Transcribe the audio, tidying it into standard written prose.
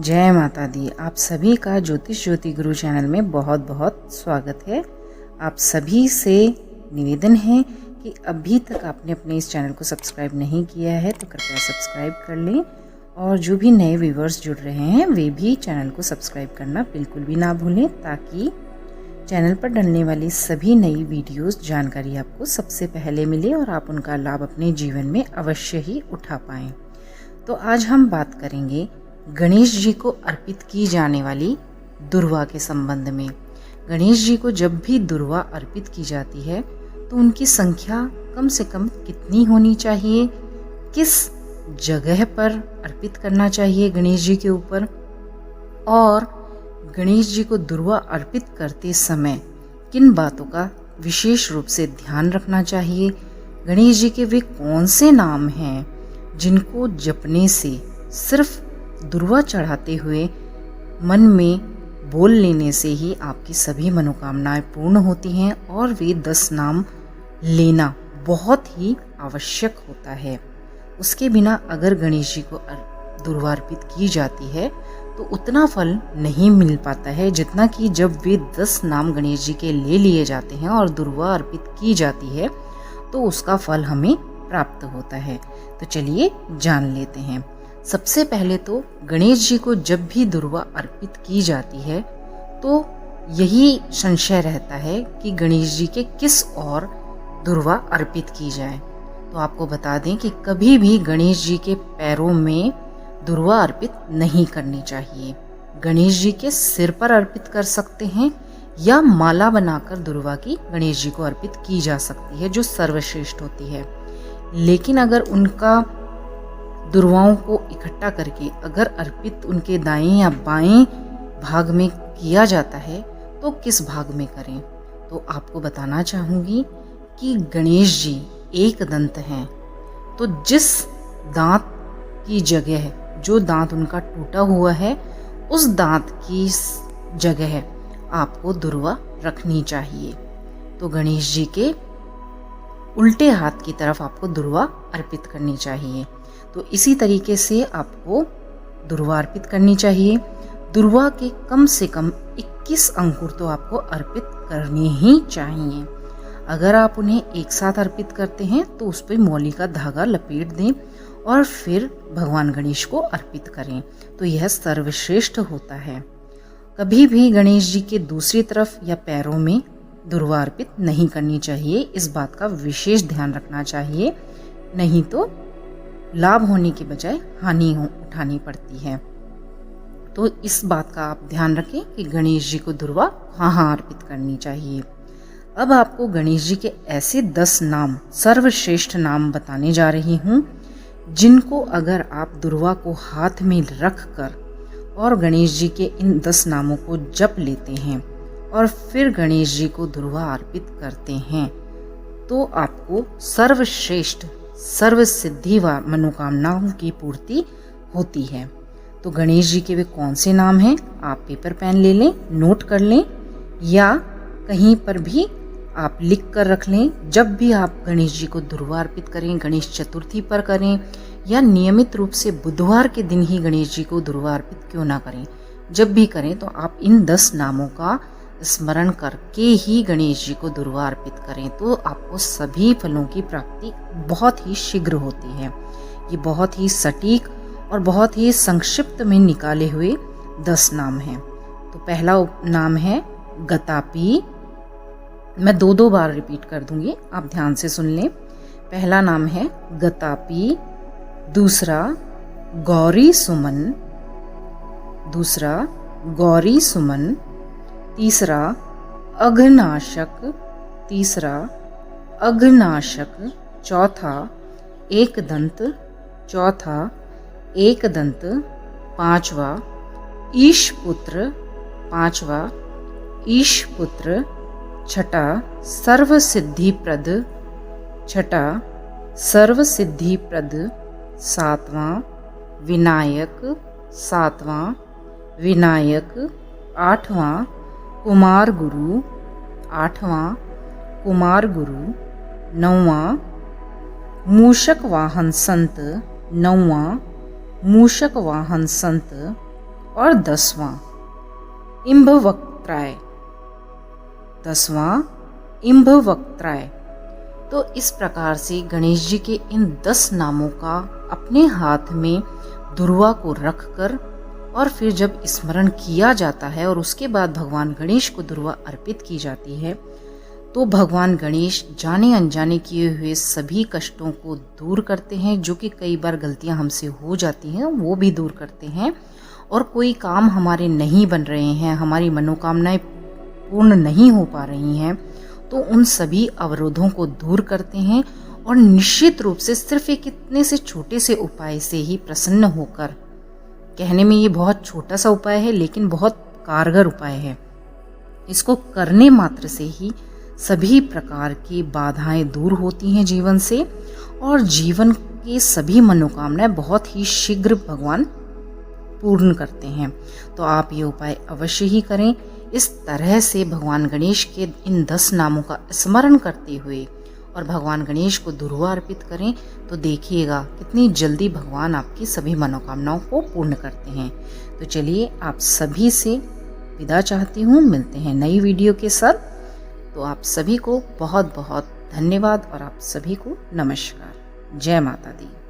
जय माता दी। आप सभी का ज्योतिष ज्योति गुरु चैनल में बहुत बहुत स्वागत है। आप सभी से निवेदन है कि अभी तक आपने अपने इस चैनल को सब्सक्राइब नहीं किया है तो कृपया सब्सक्राइब कर लें, और जो भी नए व्यूवर्स जुड़ रहे हैं वे भी चैनल को सब्सक्राइब करना बिल्कुल भी ना भूलें, ताकि चैनल पर डलने वाली सभी नई वीडियोस जानकारी आपको सबसे पहले मिले और आप उनका लाभ अपने जीवन में अवश्य ही उठा पाएँ। तो आज हम बात करेंगे गणेश जी को अर्पित की जाने वाली दुर्वा के संबंध में। गणेश जी को जब भी दुर्वा अर्पित की जाती है तो उनकी संख्या कम से कम कितनी होनी चाहिए, किस जगह पर अर्पित करना चाहिए गणेश जी के ऊपर, और गणेश जी को दुर्वा अर्पित करते समय किन बातों का विशेष रूप से ध्यान रखना चाहिए। गणेश जी के वे कौन से नाम हैं जिनको जपने से सिर्फ दुर्वा चढ़ाते हुए मन में बोल लेने से ही आपकी सभी मनोकामनाएं पूर्ण होती हैं, और वे 10 नाम लेना बहुत ही आवश्यक होता है। उसके बिना अगर गणेश जी को दुर्वा अर्पित की जाती है तो उतना फल नहीं मिल पाता है जितना कि जब वे 10 नाम गणेश जी के ले लिए जाते हैं और दुर्वा अर्पित की जाती है तो उसका फल हमें प्राप्त होता है। तो चलिए जान लेते हैं। सबसे पहले तो गणेश जी को जब भी दुर्वा अर्पित की जाती है तो यही संशय रहता है कि गणेश जी के किस और दुर्वा अर्पित की जाए। तो आपको बता दें कि कभी भी गणेश जी के पैरों में दुर्वा अर्पित नहीं करनी चाहिए। गणेश जी के सिर पर अर्पित कर सकते हैं या माला बनाकर दुर्वा की गणेश जी को अर्पित की जा सकती है, जो सर्वश्रेष्ठ होती है। लेकिन अगर उनका दुर्वाओं को इकट्ठा करके अगर अर्पित उनके दाएं या बाएं भाग में किया जाता है तो किस भाग में करें। तो आपको बताना चाहूँगी कि गणेश जी एक दंत हैं, तो जिस दांत की जगह, जो दांत उनका टूटा हुआ है, उस दांत की जगह आपको दुर्वा रखनी चाहिए। तो गणेश जी के उल्टे हाथ की तरफ आपको दुर्वा अर्पित करनी चाहिए। तो इसी तरीके से आपको दुर्वा अर्पित करनी चाहिए। दुर्वा के कम से कम 21 अंकुर तो आपको अर्पित करने ही चाहिए। अगर आप उन्हें एक साथ अर्पित करते हैं तो उस पर मौली का धागा लपेट दें और फिर भगवान गणेश को अर्पित करें, तो यह सर्वश्रेष्ठ होता है। कभी भी गणेश जी के दूसरी तरफ या पैरों में दुर्वा अर्पित नहीं करनी चाहिए। इस बात का विशेष ध्यान रखना चाहिए, नहीं तो लाभ होने के बजाय हानि उठानी पड़ती है। तो इस बात का आप ध्यान रखें कि गणेश जी को दुर्वा कहाँ अर्पित करनी चाहिए। अब आपको गणेश जी के ऐसे 10 नाम, सर्वश्रेष्ठ नाम बताने जा रही हूँ, जिनको अगर आप दुर्वा को हाथ में रख कर और गणेश जी के इन 10 नामों को जप लेते हैं और फिर गणेश जी को दुर्वा अर्पित करते हैं तो आपको सर्वश्रेष्ठ सर्व सिद्धि व मनोकामनाओं की पूर्ति होती है। तो गणेश जी के वे कौन से नाम हैं, आप पेपर पेन ले लें, नोट कर लें, या कहीं पर भी आप लिख कर रख लें। जब भी आप गणेश जी को दुर्वा अर्पित करें, गणेश चतुर्थी पर करें या नियमित रूप से बुधवार के दिन ही गणेश जी को दुर्वा अर्पित क्यों ना करें, जब भी करें तो आप इन 10 नामों का स्मरण करके ही गणेश जी को दुर्वा अर्पित करें, तो आपको सभी फलों की प्राप्ति बहुत ही शीघ्र होती है। ये बहुत ही सटीक और बहुत ही संक्षिप्त में निकाले हुए 10 नाम हैं। तो पहला नाम है गतापी। मैं 2-2 बार रिपीट कर दूंगी, आप ध्यान से सुन लें। पहला नाम है गतापी, दूसरा गौरी सुमन, दूसरा गौरी सुमन, तीसरा अघनाशक, तीसरा अघनाशक, चौथा एकदंत, चौथा एकदंत, पांचवा ईशपुत्र, पांचवा ईशपुत्र, छठा सर्वसिद्धिप्रद, छठा सर्वसिद्धिप्रद, सातवां विनायक, सातवां विनायक, आठवां कुमार गुरु, आठवां कुमार गुरु, नौवां मूषक वाहन संत, नौवां मूषक वाहन संत, और 10वां इम्भवक्त्राय। 10वां इम्भवक्त्राय। तो इस प्रकार से गणेश जी के इन 10 नामों का अपने हाथ में दुर्वा को रखकर और फिर जब स्मरण किया जाता है और उसके बाद भगवान गणेश को दुर्वा अर्पित की जाती है, तो भगवान गणेश जाने अनजाने किए हुए सभी कष्टों को दूर करते हैं, जो कि कई बार गलतियां हमसे हो जाती हैं वो भी दूर करते हैं। और कोई काम हमारे नहीं बन रहे हैं, हमारी मनोकामनाएं पूर्ण नहीं हो पा रही हैं, तो उन सभी अवरोधों को दूर करते हैं और निश्चित रूप से सिर्फ एक इतने से छोटे से उपाय से ही प्रसन्न होकर, कहने में ये बहुत छोटा सा उपाय है लेकिन बहुत कारगर उपाय है, इसको करने मात्र से ही सभी प्रकार की बाधाएं दूर होती हैं जीवन से और जीवन की सभी मनोकामनाएं बहुत ही शीघ्र भगवान पूर्ण करते हैं। तो आप ये उपाय अवश्य ही करें। इस तरह से भगवान गणेश के इन 10 नामों का स्मरण करते हुए और भगवान गणेश को दुर्वा अर्पित करें, तो देखिएगा कितनी जल्दी भगवान आपकी सभी मनोकामनाओं को पूर्ण करते हैं। तो चलिए आप सभी से विदा चाहती हूँ, मिलते हैं नई वीडियो के साथ। तो आप सभी को बहुत बहुत धन्यवाद और आप सभी को नमस्कार। जय माता दी।